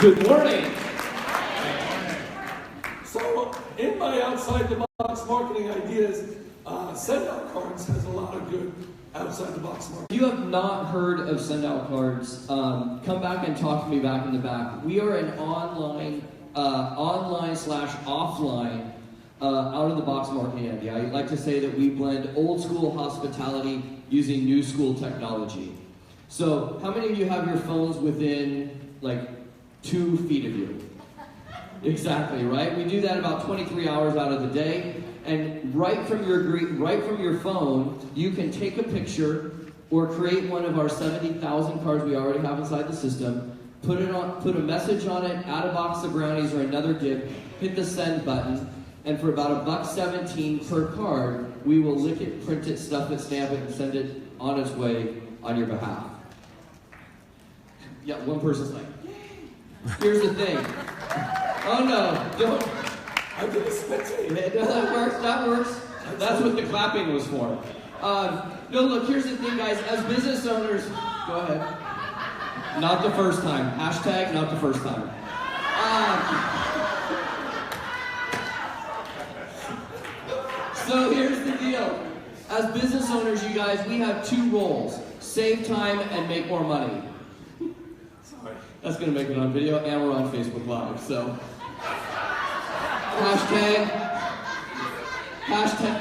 Good morning. So, in my outside the box marketing ideas, send out cards has a lot of good outside the box marketing. If you have not heard of send out cards, come back and talk to me back in the back. We are an online slash offline out of the box marketing idea. I like to say that we blend old school hospitality using new school technology. So, how many of you have your phones within like 2 feet of you? Exactly, right? We do that about 23 hours out of the day, and right from your phone, you can take a picture or create one of our 70,000 cards we already have inside the system, put a message on it, add a box of brownies or another gift, hit the send button, and for about $1.17 per card, we will lick it, print it, stuff it, stamp it, and send it on its way on your behalf. Yeah, one person's like, yay! Here's the thing. Oh no, don't. I did a spit. That works. That's what the clapping was for. No, look, here's the thing, guys. As business owners, go ahead. Not the first time. Hashtag not the first time. So here's the deal. As business owners, you guys, we have 2 roles. Save time and make more money. That's going to make it on video, and we're on Facebook Live, so. Hashtag,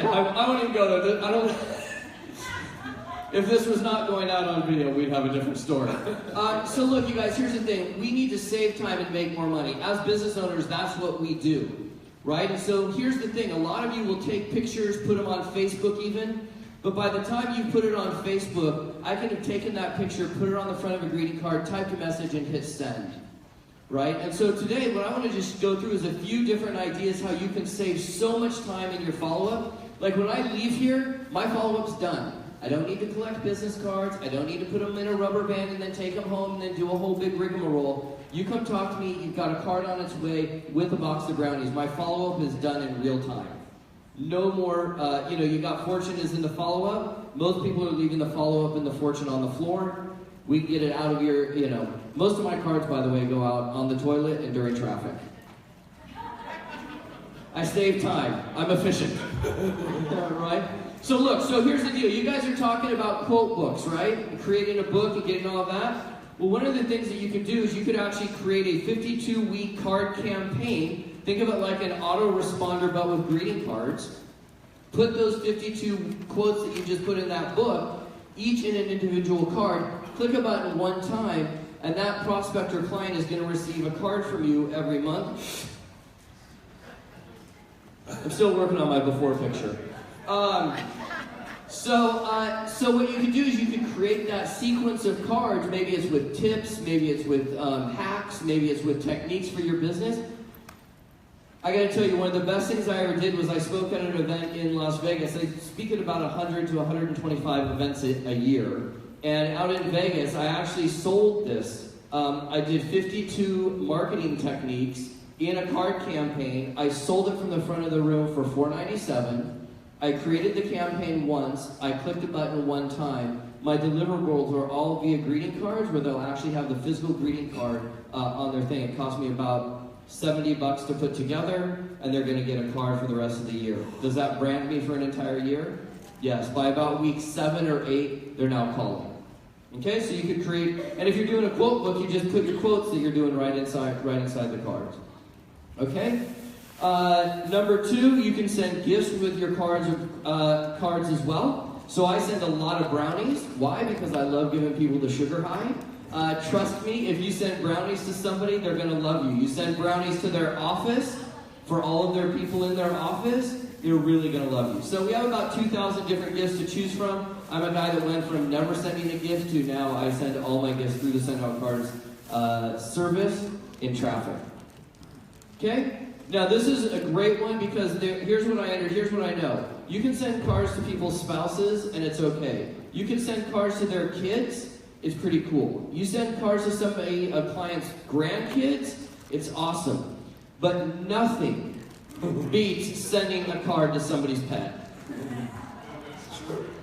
I won't even go there. I don't. If this was not going out on video, we'd have a different story. So look, you guys, here's the thing. We need to save time and make more money. As business owners, that's what we do, right? And so here's the thing. A lot of you will take pictures, put them on Facebook even, but by the time you put it on Facebook, I could have taken that picture, put it on the front of a greeting card, typed a message, and hit send. Right? And so today, what I want to just go through is a few different ideas how you can save so much time in your follow-up. Like when I leave here, my follow-up's done. I don't need to collect business cards. I don't need to put them in a rubber band and then take them home and then do a whole big rigmarole. You come talk to me, you've got a card on its way with a box of brownies. My follow-up is done in real time. No more, you got fortune is in the follow-up. Most people are leaving the follow-up and the fortune on the floor. We get it out of your, most of my cards, by the way, go out on the toilet and during traffic. I save time. I'm efficient. Right? So look, here's the deal. You guys are talking about quote books, right? Creating a book and getting all that. Well, one of the things that you can do is you could actually create a 52-week card campaign. Think of it like an autoresponder, but with greeting cards. Put those 52 quotes that you just put in that book, each in an individual card. Click a button one time, and that prospect or client is going to receive a card from you every month. I'm still working on my before picture. So what you can do is you can create that sequence of cards. Maybe it's with tips, maybe it's with hacks, maybe it's with techniques for your business. I got to tell you, one of the best things I ever did was I spoke at an event in Las Vegas. I speak at about 100 to 125 events a year. And out in Vegas, I actually sold this. I did 52 marketing techniques in a card campaign. I sold it from the front of the room for $4.97. I created the campaign once. I clicked a button one time. My deliverables are all via greeting cards, where they'll actually have the physical greeting card on their thing. It cost me about $70 to put together, and they're going to get a card for the rest of the year. Does that brand me for an entire year? Yes. By about week 7 or 8, they're now calling. Okay, so you could create, and if you're doing a quote book, you just put your quotes that you're doing right inside the cards. Okay? Number 2, you can send gifts with your cards as well. So I send a lot of brownies. Why? Because I love giving people the sugar high. Trust me, if you send brownies to somebody, they're going to love you. You send brownies to their office, for all of their people in their office, they're really going to love you. So we have about 2,000 different gifts to choose from. I'm a guy that went from never sending a gift to now I send all my gifts through the send out cards service in traffic. Okay? Now this is a great one because here's what I know. You can send cards to people's spouses and it's okay. You can send cards to their kids, it's pretty cool. You send cards to a client's grandkids, it's awesome. But nothing beats sending a card to somebody's pet.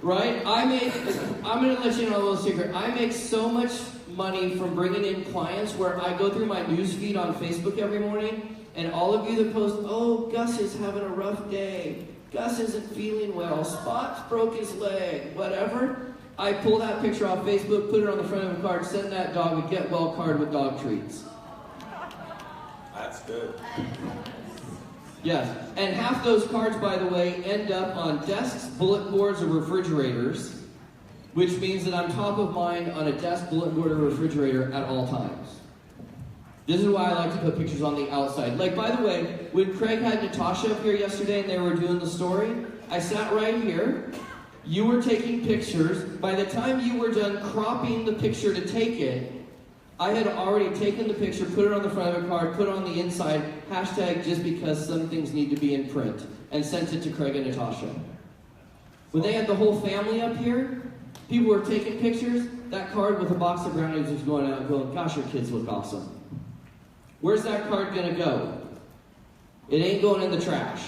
Right? I'm going to let you know a little secret. I make so much money from bringing in clients where I go through my news feed on Facebook every morning, and all of you that post, oh, Gus is having a rough day. Gus isn't feeling well. Spot's broke his leg. Whatever. I pull that picture off Facebook, put it on the front of a card, send that dog a get well card with dog treats. That's good. Yes, and half those cards, by the way, end up on desks, bulletin boards, or refrigerators, which means that I'm top of mind on a desk, bulletin board, or refrigerator at all times. This is why I like to put pictures on the outside. Like, by the way, when Craig had Natasha up here yesterday and they were doing the story, I sat right here. You were taking pictures. By the time you were done cropping the picture to take it, I had already taken the picture, put it on the front of a card, put it on the inside, hashtag just because some things need to be in print, and sent it to Craig and Natasha. When they had the whole family up here, people were taking pictures, that card with a box of brownies was going out and going, gosh, your kids look awesome. Where's that card going to go? It ain't going in the trash.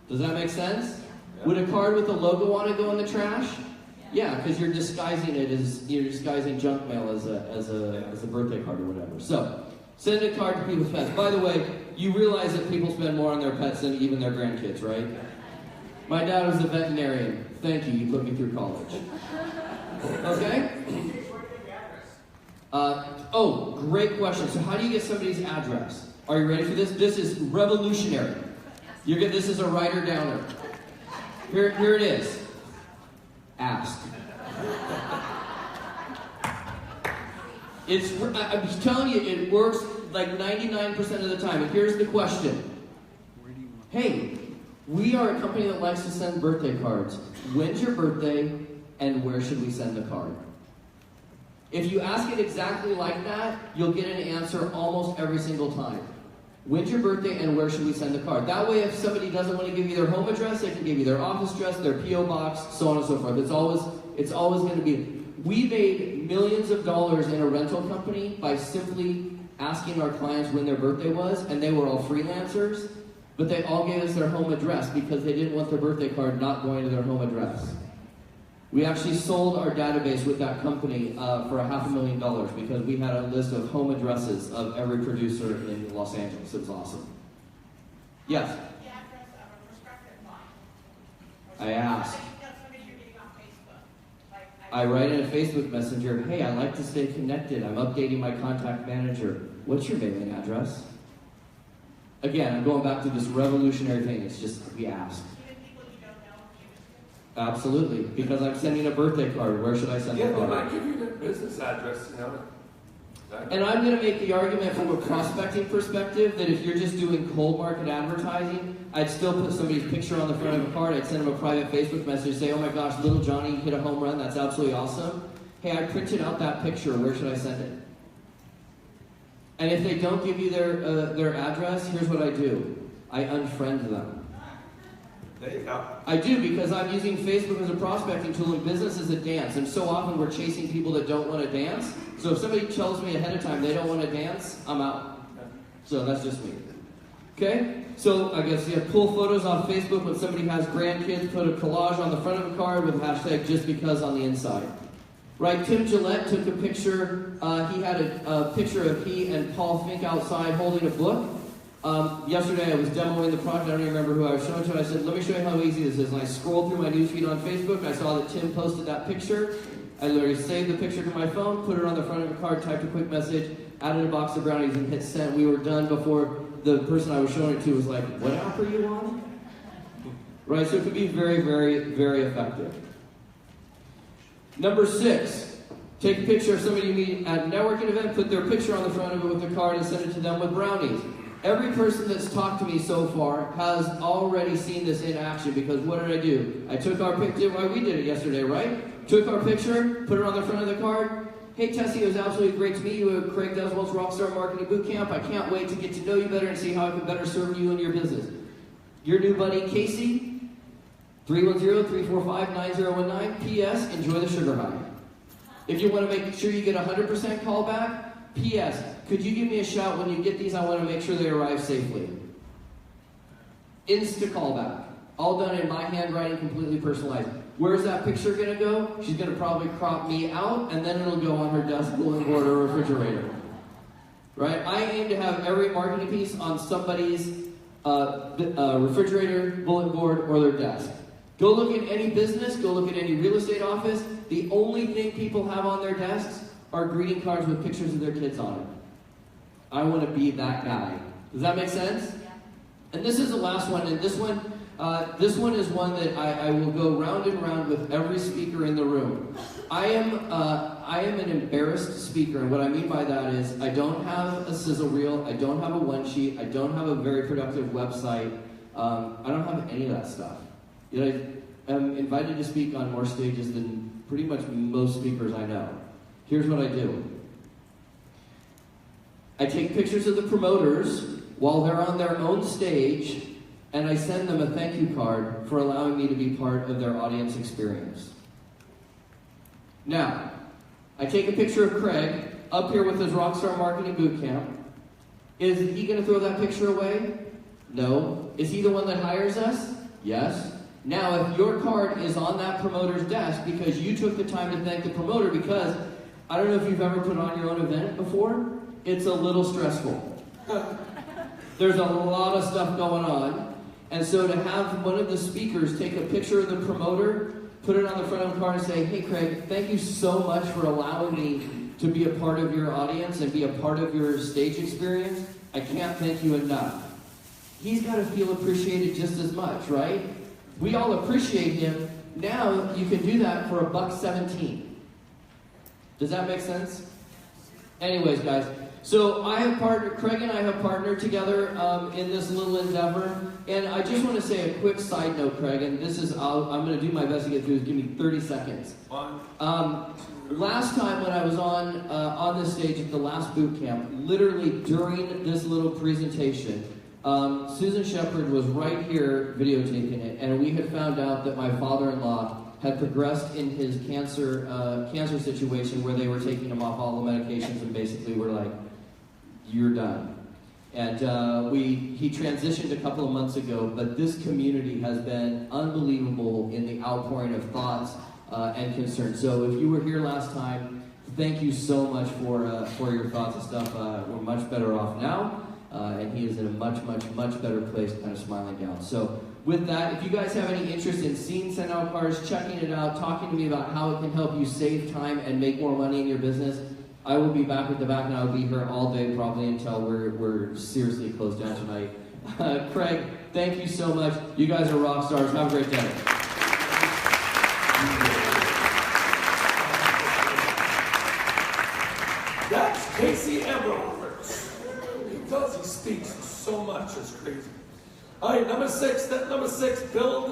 Does that make sense? Yeah. Would a card with a logo on it go in the trash? Yeah, because you're disguising it as you're disguising junk mail as a birthday card or whatever. So send a card to people's pets. By the way, you realize that people spend more on their pets than even their grandkids, right? My dad was a veterinarian. Thank you. You put me through college. Okay. Oh, great question. So how do you get somebody's address? Are you ready for this? This is revolutionary. This is a writer downer. Here it is. Ask. I'm telling you, it works like 99% of the time. And here's the question. Hey, we are a company that likes to send birthday cards. When's your birthday, and where should we send the card? If you ask it exactly like that, you'll get an answer almost every single time. When's your birthday, and where should we send the card? That way, if somebody doesn't want to give you their home address, they can give you their office address, their P.O. box, so on and so forth. It's always going to be. We made millions of dollars in a rental company by simply asking our clients when their birthday was, and they were all freelancers, but they all gave us their home address because they didn't want their birthday card not going to their home address. We actually sold our database with that company for $500,000 because we had a list of home addresses of every producer in Los Angeles. It was awesome. Yes? The address of a prospective client. I asked. I write in a Facebook Messenger, hey, I like to stay connected. I'm updating my contact manager. What's your mailing address? Again, I'm going back to this revolutionary thing. It's just, we ask. Absolutely, because I'm sending a birthday card. Where should I send the card? Yeah, they might give you their business address, you know. And I'm going to make the argument from a prospecting perspective that if you're just doing cold market advertising, I'd still put somebody's picture on the front of a card. I'd send them a private Facebook message, say, oh my gosh, little Johnny hit a home run. That's absolutely awesome. Hey, I printed out that picture. Where should I send it? And if they don't give you their address, here's what I do. I unfriend them. There you go. I do, because I'm using Facebook as a prospecting tool, and business is a dance. And so often we're chasing people that don't want to dance. So if somebody tells me ahead of time they don't want to dance, I'm out. So that's just me. Okay? So I guess you have pull photos off Facebook when somebody has grandkids, put a collage on the front of a card with hashtag just because on the inside. Right? Tim Gillette took a picture. He had a picture of he and Paul Fink outside holding a book. Yesterday I was demoing the product. I don't even remember who I was showing to. I said, let me show you how easy this is. And I scrolled through my newsfeed on Facebook. I saw that Tim posted that picture. I literally saved the picture to my phone, put it on the front of a card, typed a quick message, added a box of brownies, and hit send. We were done before the person I was showing it to was like, what app are you on? Right? So it can be very, very, very effective. Number 6. Take a picture of somebody you meet at a networking event, put their picture on the front of it with a card, and send it to them with brownies. Every person that's talked to me so far has already seen this in action, because what did I do? I took our picture, well, we did it yesterday, right? Took our picture, put it on the front of the card. Hey Tessie, it was absolutely great to meet you at Craig Deswell's Rockstar Marketing Bootcamp. I can't wait to get to know you better and see how I can better serve you and your business. Your new buddy Casey, 310-345-9019. P.S. Enjoy the sugar high. If you want to make sure you get 100% callback, P.S. Could you give me a shout when you get these? I want to make sure they arrive safely. Insta callback. All done in my handwriting, completely personalized. Where's that picture gonna go? She's gonna probably crop me out, and then it'll go on her desk, bulletin board, or refrigerator. Right? I aim to have every marketing piece on somebody's refrigerator, bulletin board, or their desk. Go look at any business, go look at any real estate office. The only thing people have on their desks are greeting cards with pictures of their kids on it. I want to be that guy. Does that make sense? Yeah. And this is the last one, and this one is one that I will go round and round with every speaker in the room. I am an embarrassed speaker, and what I mean by that is I don't have a sizzle reel, I don't have a one sheet, I don't have a very productive website, I don't have any of that stuff. Yet I am invited to speak on more stages than pretty much most speakers I know. Here's what I do. I take pictures of the promoters while they're on their own stage, and I send them a thank you card for allowing me to be part of their audience experience. Now, I take a picture of Craig up here with his Rockstar Marketing Bootcamp. Is he going to throw that picture away? No. Is he the one that hires us? Yes. Now, if your card is on that promoter's desk because you took the time to thank the promoter, because I don't know if you've ever put on your own event before, it's a little stressful. There's a lot of stuff going on, and so to have one of the speakers take a picture of the promoter, put it on the front of the card and say, hey Craig, thank you so much for allowing me to be a part of your audience and be a part of your stage experience. I can't thank you enough. He's got to feel appreciated just as much, right? We all appreciate him. Now you can do that for $1.17. Does that make sense? Anyways, guys, so Craig and I have partnered together in this little endeavor, and I just want to say a quick side note, Craig, and this is, I'm going to do my best to get through this. Give me 30 seconds. Last time when I was on this stage at the last boot camp, literally during this little presentation, Susan Shepard was right here videotaping it, and we had found out that my father-in-law had progressed in his cancer situation where they were taking him off all the medications and basically were like, you're done. And he transitioned a couple of months ago, but this community has been unbelievable in the outpouring of thoughts and concerns. So if you were here last time, thank you so much for your thoughts and stuff. We're much better off now. And he is in a much, much, much better place, kind of smiling down. So with that, if you guys have any interest in seeing Send Out Cards, checking it out, talking to me about how it can help you save time and make more money in your business, I will be back at the back, and I'll be here all day probably until we're seriously closed down tonight. Craig, thank you so much. You guys are rock stars. Have a great day. That's Casey Eberhart. Because he speaks so much, it's crazy. All right, number six, build